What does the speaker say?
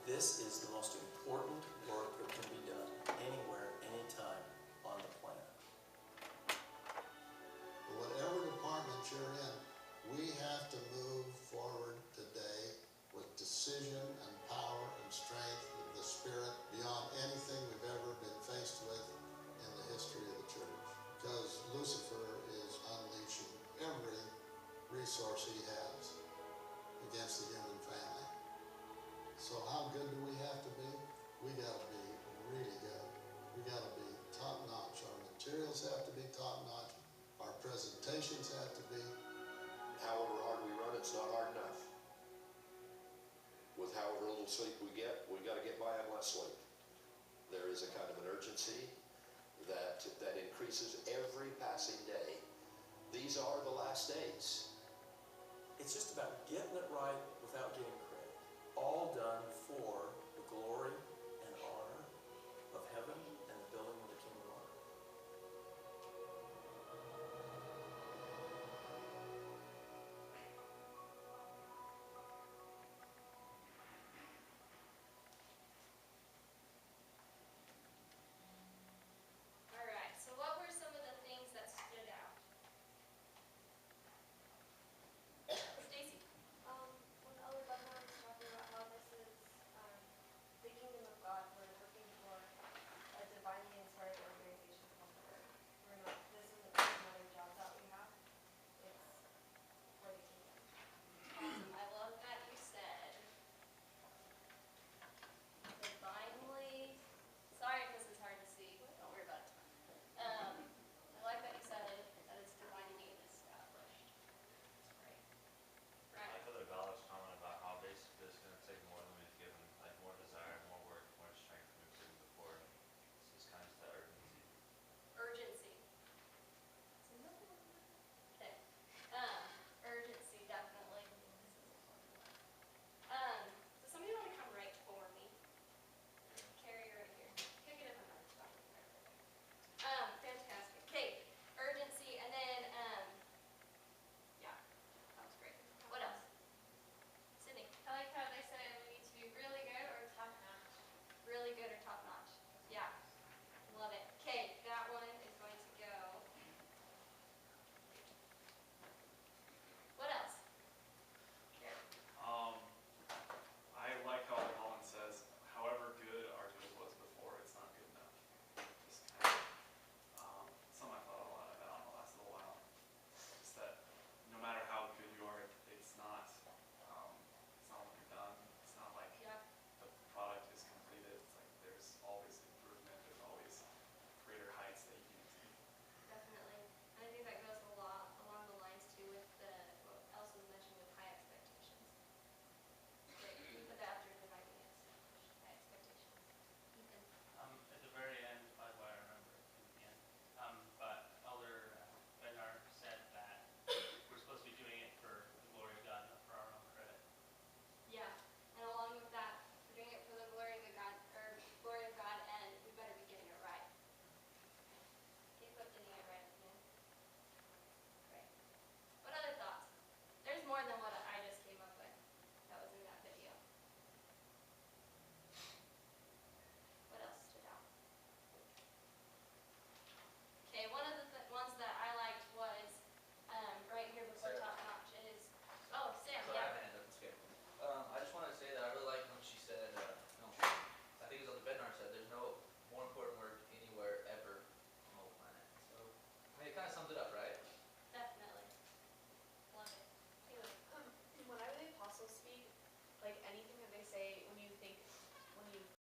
This is the most important work that can be done anywhere, anytime on the planet. Whatever department you're in, we have to move forward today with decision and power and strength and the spirit beyond anything we've ever been faced with in the history of the church. Because Lucifer is unleashing every resource he has against the human family. So how good do we have to be? We got to be really good. We got to be top-notch. Our materials have to be top-notch. Our presentations have to be. However hard we run, it's not hard enough. With however little sleep we got to get by on less sleep. There is a kind of an urgency that increases every passing day. These are the last days. It's just about getting it right